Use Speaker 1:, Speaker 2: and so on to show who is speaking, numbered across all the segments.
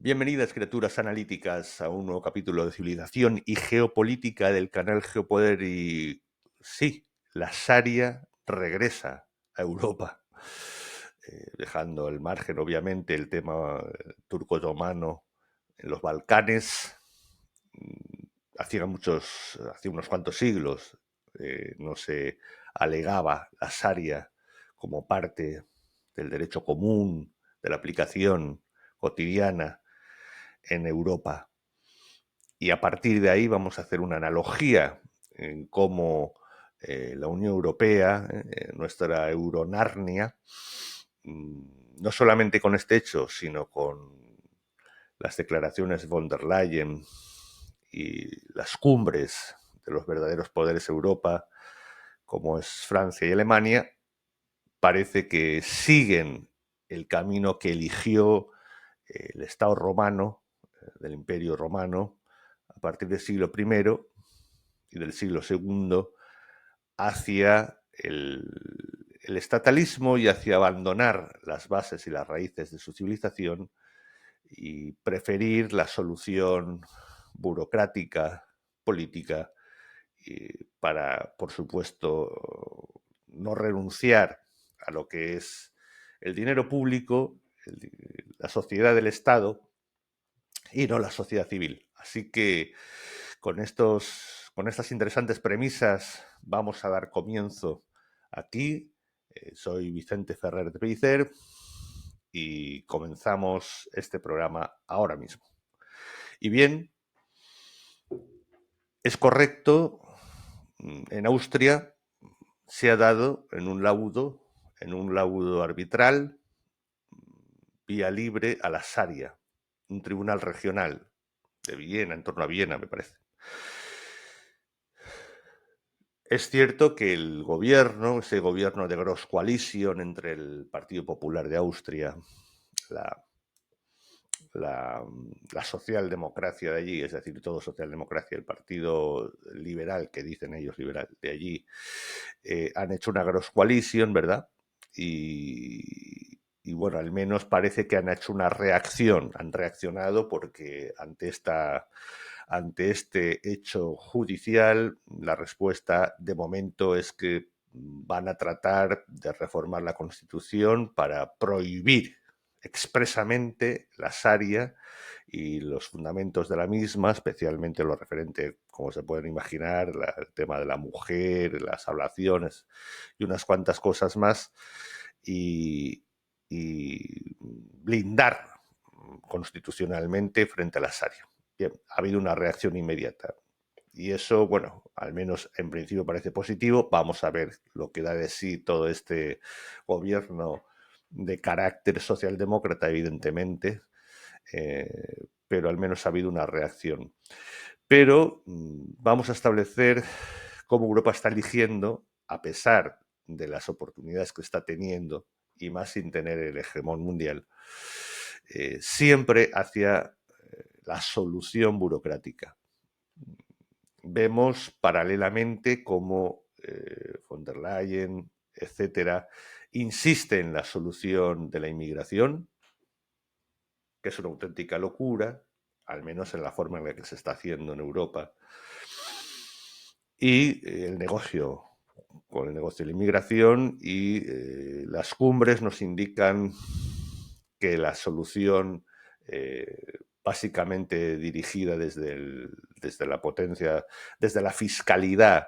Speaker 1: Bienvenidas, criaturas analíticas, a un nuevo capítulo de Civilización y Geopolítica del canal Geopoder. Y sí, la Sharia regresa a Europa, dejando al margen, obviamente, el tema turco-otomano en los Balcanes. Hace unos cuantos siglos no se alegaba la Sharia como parte del derecho común, de la aplicación cotidiana en Europa. Y a partir de ahí vamos a hacer una analogía en cómo la Unión Europea, nuestra Euronarnia, no solamente con este hecho, sino con las declaraciones de von der Leyen y las cumbres de los verdaderos poderes de Europa, como es Francia y Alemania, parece que siguen el camino que eligió el Estado romano, del Imperio Romano, a partir del siglo I y del siglo II, hacia el estatalismo y hacia abandonar las bases y las raíces de su civilización y preferir la solución burocrática, política, para, por supuesto, no renunciar a lo que es el dinero público, la sociedad del Estado y no la sociedad civil. Así que con estas interesantes premisas vamos a dar comienzo aquí. Soy Vicente Ferrer de Pellicer y comenzamos este programa ahora mismo. Y bien, es correcto, en Austria se ha dado en un laudo arbitral, vía libre a la Sharia, un tribunal regional de Viena, en torno a Viena, me parece. Es cierto que el gobierno, ese gobierno de Großkoalition entre el Partido Popular de Austria, la, la socialdemocracia de allí, es decir, todo socialdemocracia, el Partido Liberal, que dicen ellos liberal, de allí, han hecho una Großkoalition, ¿verdad? Y bueno, al menos parece que han hecho una reacción, han reaccionado porque ante este hecho judicial, la respuesta de momento es que van a tratar de reformar la Constitución para prohibir expresamente la Sharia y los fundamentos de la misma, especialmente lo referente, como se pueden imaginar, el tema de la mujer, las ablaciones y unas cuantas cosas más, y blindar constitucionalmente frente a la Sharia. Bien, ha habido una reacción inmediata. Y eso, bueno, al menos en principio parece positivo. Vamos a ver lo que da de sí todo este gobierno de carácter socialdemócrata, evidentemente, pero al menos ha habido una reacción. Pero vamos a establecer cómo Europa está eligiendo, a pesar de las oportunidades que está teniendo, y más sin tener el hegemón mundial, siempre hacia la solución burocrática. Vemos paralelamente cómo von der Leyen, etcétera, insiste en la solución de la inmigración, que es una auténtica locura, al menos en la forma en la que se está haciendo en Europa, y el negocio de la inmigración, y las cumbres nos indican que la solución básicamente dirigida desde la potencia, desde la fiscalidad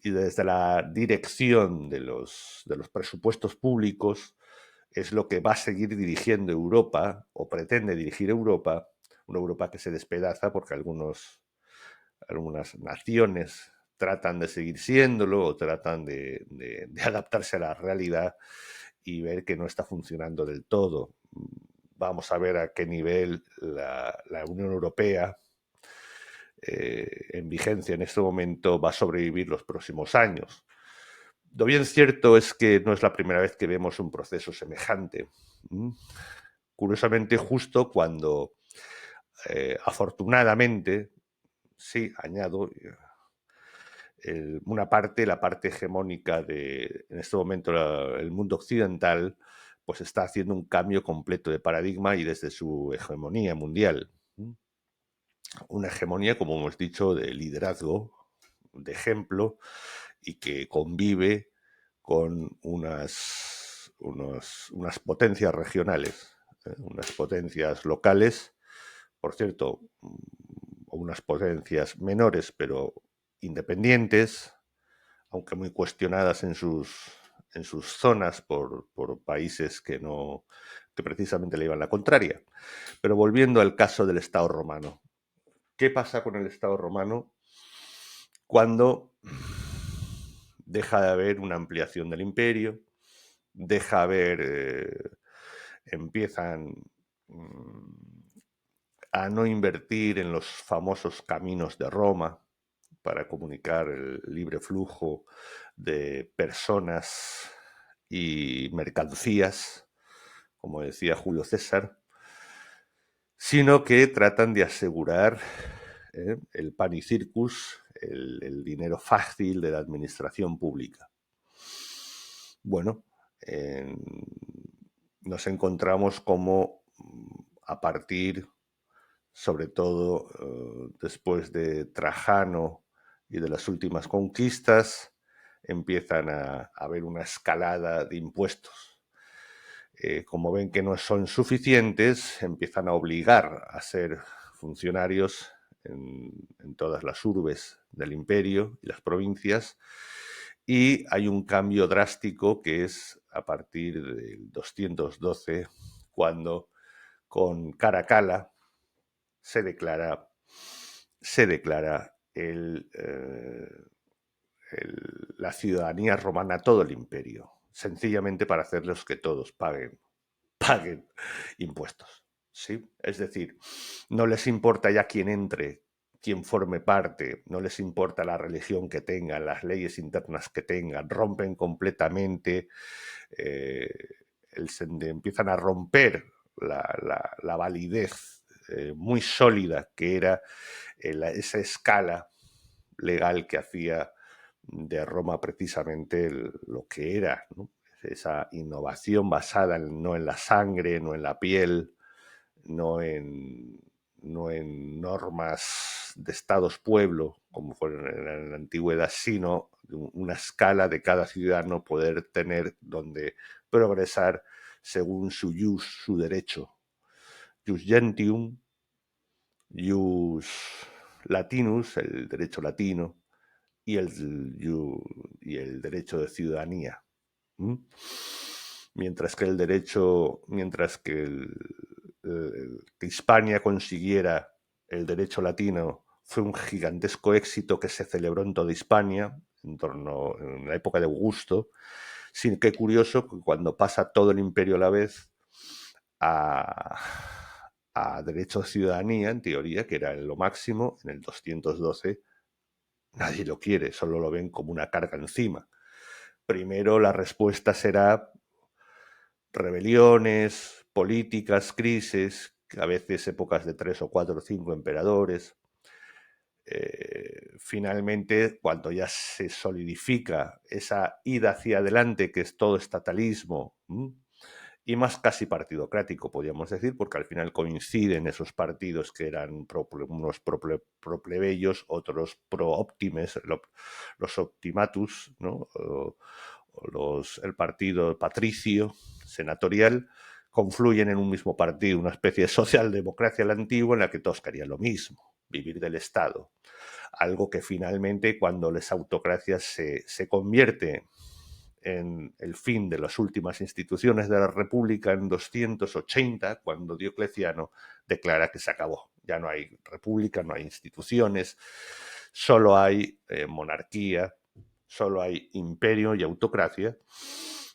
Speaker 1: y desde la dirección de los presupuestos públicos, es lo que va a seguir dirigiendo Europa, o pretende dirigir Europa, una Europa que se despedaza porque algunas naciones tratan de seguir siéndolo o tratan de adaptarse a la realidad y ver que no está funcionando del todo. Vamos a ver a qué nivel la Unión Europea, en vigencia en este momento, va a sobrevivir los próximos años. Lo bien cierto es que no es la primera vez que vemos un proceso semejante. Curiosamente, justo cuando, afortunadamente, sí, añado, la parte hegemónica de, en este momento, el mundo occidental, pues está haciendo un cambio completo de paradigma y desde su hegemonía mundial. Una hegemonía, como hemos dicho, de liderazgo, de ejemplo, y que convive con unas potencias regionales, unas potencias locales, por cierto, o unas potencias menores, pero independientes, aunque muy cuestionadas en sus zonas por países que precisamente le iban la contraria. Pero volviendo al caso del Estado romano, ¿qué pasa con el Estado romano cuando deja de haber una ampliación del imperio, deja de haber, empiezan a no invertir en los famosos caminos de Roma para comunicar el libre flujo de personas y mercancías, como decía Julio César, sino que tratan de asegurar el pan y circus, el dinero fácil de la administración pública. Bueno, nos encontramos como a partir, sobre todo después de Trajano y de las últimas conquistas, empiezan a haber una escalada de impuestos. Como ven que no son suficientes, empiezan a obligar a ser funcionarios en todas las urbes del imperio y las provincias, y hay un cambio drástico que es a partir del 212, cuando con Caracalla se declara la ciudadanía romana a todo el imperio, sencillamente para hacerlos que todos paguen impuestos, ¿sí? Es decir, no les importa ya quién entre, quién forme parte, no les importa la religión que tengan, las leyes internas que tengan, rompen completamente, empiezan a romper la validez muy sólida que era esa escala legal que hacía de Roma precisamente lo que era, ¿no? Esa innovación basada no en la sangre, no en la piel, no en normas de estados-pueblo, como fueron en la antigüedad, sino una escala de cada ciudadano poder tener donde progresar según su jus, su derecho. Jus gentium, jus latinus, el derecho latino, y el derecho de ciudadanía. Mientras que que Hispania consiguiera el derecho latino, fue un gigantesco éxito que se celebró en toda Hispania, en la época de Augusto. Sin que curioso que cuando pasa todo el imperio a la vez a derecho de ciudadanía, en teoría, que era lo máximo, en el 212, nadie lo quiere, solo lo ven como una carga encima. Primero la respuesta será rebeliones, políticas, crisis, a veces épocas de 3 o 4 o 5 emperadores. Finalmente, cuando ya se solidifica esa ida hacia adelante, que es todo estatalismo, y más casi partidocrático, podríamos decir, porque al final coinciden esos partidos que eran unos pro-plebeyos, otros pro-optimes, los optimatus, ¿no? El partido patricio, senatorial, confluyen en un mismo partido, una especie de socialdemocracia a la antigua en la que todos querían lo mismo, vivir del Estado. Algo que finalmente, cuando las autocracias se convierte en el fin de las últimas instituciones de la República en 280, cuando Diocleciano declara que se acabó. Ya no hay república, no hay instituciones, solo hay monarquía, solo hay imperio y autocracia.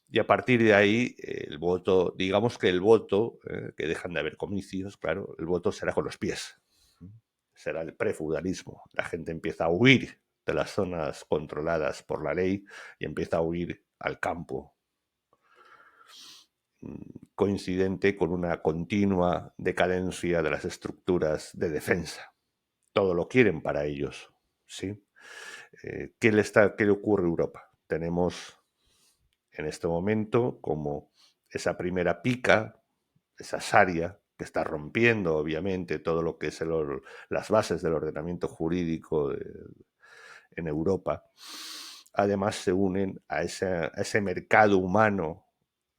Speaker 1: Y a partir de ahí, el voto, digamos que el voto, que dejan de haber comicios, claro, el voto será con los pies. Será el prefeudalismo. La gente empieza a huir de las zonas controladas por la ley y empieza a huir al campo, coincidente con una continua decadencia de las estructuras de defensa. Todo lo quieren para ellos, ¿sí? ¿Qué le ocurre a Europa? Tenemos en este momento como esa primera pica, esa Sharia, que está rompiendo obviamente todo lo que es las bases del ordenamiento jurídico en Europa, además se unen a ese mercado humano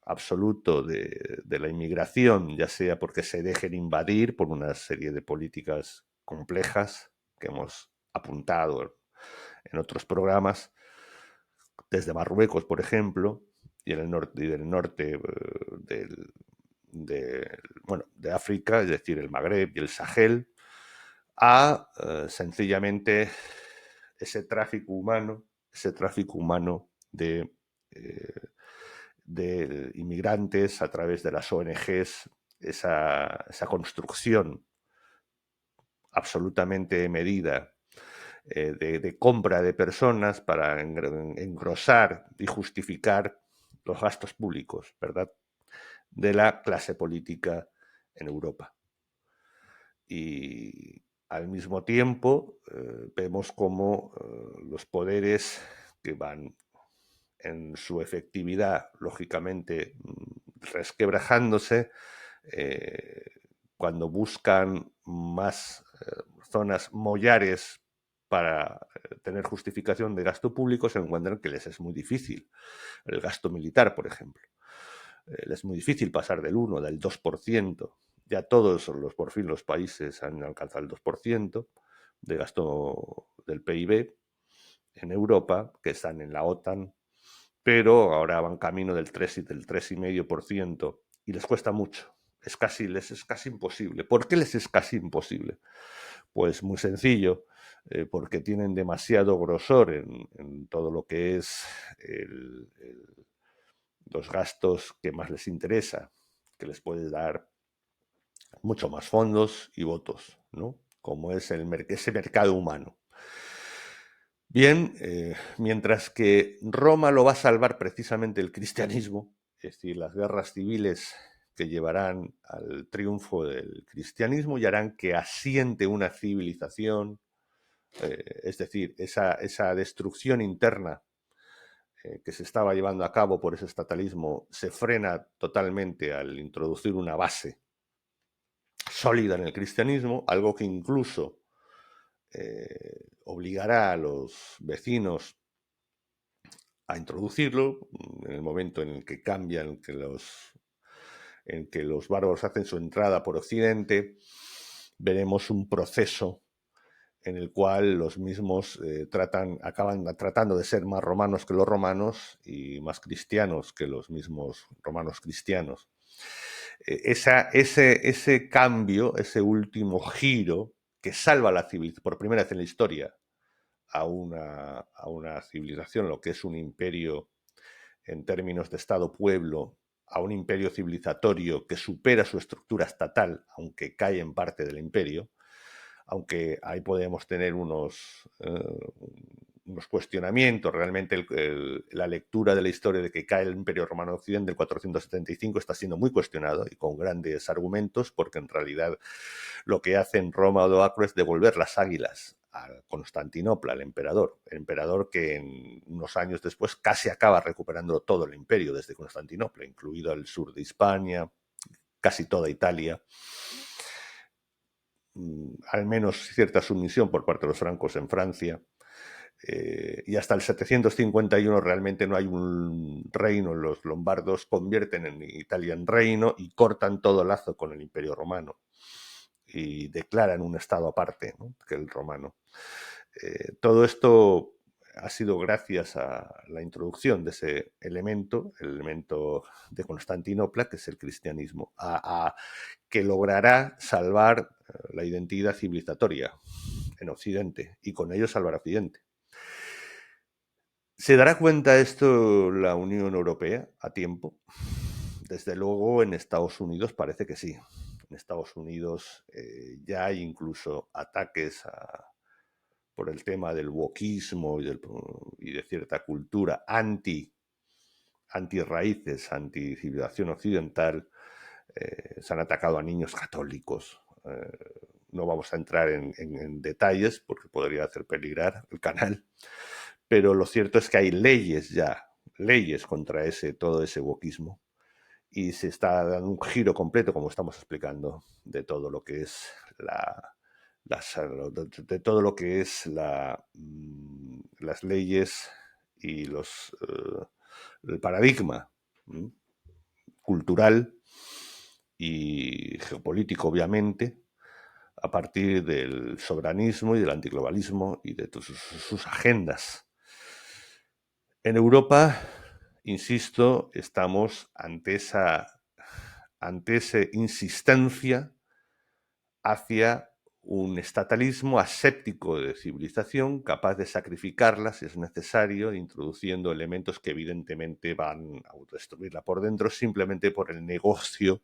Speaker 1: absoluto de la inmigración, ya sea porque se dejen invadir por una serie de políticas complejas que hemos apuntado en otros programas, desde Marruecos, por ejemplo, y en el norte, y del norte de África, es decir, el Magreb y el Sahel, a sencillamente ese tráfico humano de inmigrantes a través de las ONGs, esa construcción absolutamente medida de compra de personas para engrosar y justificar los gastos públicos, ¿verdad?, de la clase política en Europa. Y al mismo tiempo vemos cómo los poderes que van en su efectividad, lógicamente, resquebrajándose, cuando buscan más zonas mollares para tener justificación de gasto público, se encuentran que les es muy difícil. El gasto militar, por ejemplo. Les es muy difícil pasar del 1, del 2%. Ya todos por fin los países han alcanzado el 2% de gasto del PIB en Europa, que están en la OTAN, pero ahora van camino del 3 y del 3,5% y les cuesta mucho. Les es casi imposible. ¿Por qué les es casi imposible? Pues muy sencillo, porque tienen demasiado grosor en todo lo que es los gastos que más les interesa, que les puede dar mucho más fondos y votos, ¿no?, como es ese mercado humano. Bien, mientras que Roma lo va a salvar precisamente el cristianismo, es decir, las guerras civiles que llevarán al triunfo del cristianismo y harán que asiente una civilización, es decir, esa destrucción interna que se estaba llevando a cabo por ese estatalismo se frena totalmente al introducir una base sólida en el cristianismo, algo que incluso obligará a los vecinos a introducirlo en el momento en el que cambian, en que los bárbaros hacen su entrada por Occidente. Veremos un proceso en el cual los mismos acaban tratando de ser más romanos que los romanos y más cristianos que los mismos romanos cristianos. Ese cambio, ese último giro que salva la civilización por primera vez en la historia a una civilización, lo que es un imperio en términos de Estado-pueblo, a un imperio civilizatorio que supera su estructura estatal, aunque cae en parte del imperio, aunque ahí podemos tener unos cuestionamientos. Realmente la lectura de la historia de que cae el Imperio Romano de Occidente en 475 está siendo muy cuestionado y con grandes argumentos, porque en realidad lo que hace en Roma Odoacro es devolver las águilas a Constantinopla, el emperador que en unos años después casi acaba recuperando todo el imperio desde Constantinopla, incluido el sur de Hispania, casi toda Italia, al menos cierta sumisión por parte de los francos en Francia, y hasta el 751 realmente no hay un reino. Los lombardos convierten en Italia en reino y cortan todo lazo con el Imperio Romano y declaran un estado aparte, ¿no?, que el romano. Todo esto ha sido gracias a la introducción de ese elemento, el elemento de Constantinopla, que es el cristianismo, que logrará salvar la identidad civilizatoria en Occidente y con ello salvar a Occidente. ¿Se dará cuenta esto la Unión Europea a tiempo? Desde luego en Estados Unidos parece que sí. En Estados Unidos ya hay incluso ataques por el tema del wokismo y de cierta cultura anti-raíces, anti-civilización occidental. Se han atacado a niños católicos. No vamos a entrar en detalles porque podría hacer peligrar el canal, pero lo cierto es que hay leyes contra todo ese wokismo, y se está dando un giro completo, como estamos explicando, de todo lo que es de todo lo que es las leyes y el paradigma cultural y geopolítico, obviamente, a partir del soberanismo y del antiglobalismo y de sus agendas. En Europa, insisto, estamos ante esa insistencia hacia un estatalismo aséptico de civilización, capaz de sacrificarla si es necesario, introduciendo elementos que evidentemente van a destruirla por dentro simplemente por el negocio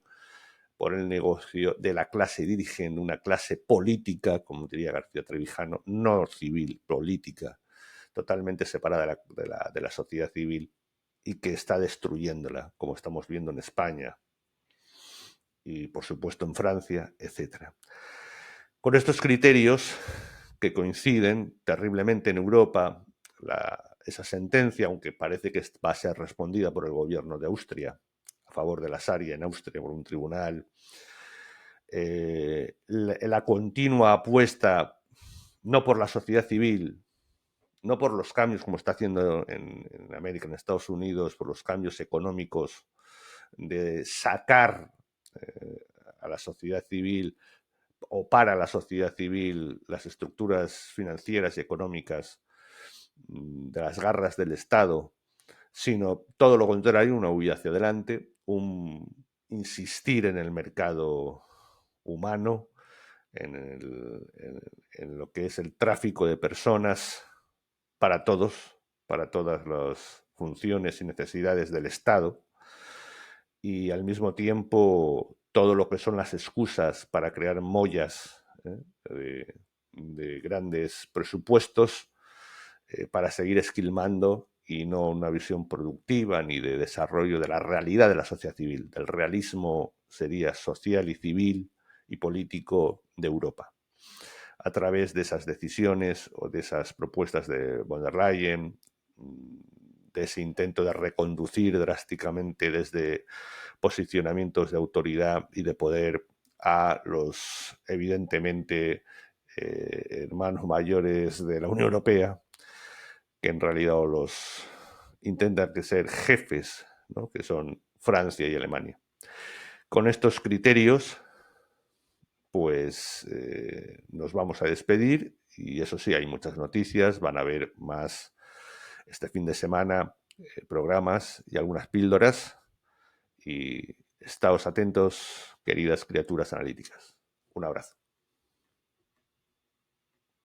Speaker 1: de la clase dirigente, una clase política, como diría García Trevijano, no civil, política, totalmente separada de la sociedad civil y que está destruyéndola, como estamos viendo en España y, por supuesto, en Francia, etc. Con estos criterios que coinciden terriblemente en Europa, esa sentencia, aunque parece que va a ser respondida por el gobierno de Austria, a favor de la Sharia en Austria por un tribunal, la continua apuesta no por la sociedad civil, no por los cambios como está haciendo en América, en Estados Unidos, por los cambios económicos de sacar a la sociedad civil o para la sociedad civil las estructuras financieras y económicas de las garras del Estado, sino todo lo contrario, una huida hacia adelante, un insistir en el mercado humano, en lo que es el tráfico de personas para todos, para todas las funciones y necesidades del Estado, y al mismo tiempo todo lo que son las excusas para crear mollas de grandes presupuestos para seguir esquilmando y no una visión productiva ni de desarrollo de la realidad de la sociedad civil, del realismo sería social y civil y político de Europa, a través de esas decisiones o de esas propuestas de von der Leyen, de ese intento de reconducir drásticamente desde posicionamientos de autoridad y de poder a los, evidentemente, hermanos mayores de la Unión Europea, que en realidad los intentan que ser jefes, ¿no? Que son Francia y Alemania. Con estos criterios, pues nos vamos a despedir y eso sí, hay muchas noticias, van a haber más este fin de semana, programas y algunas píldoras y estáos atentos, queridas criaturas analíticas. Un abrazo.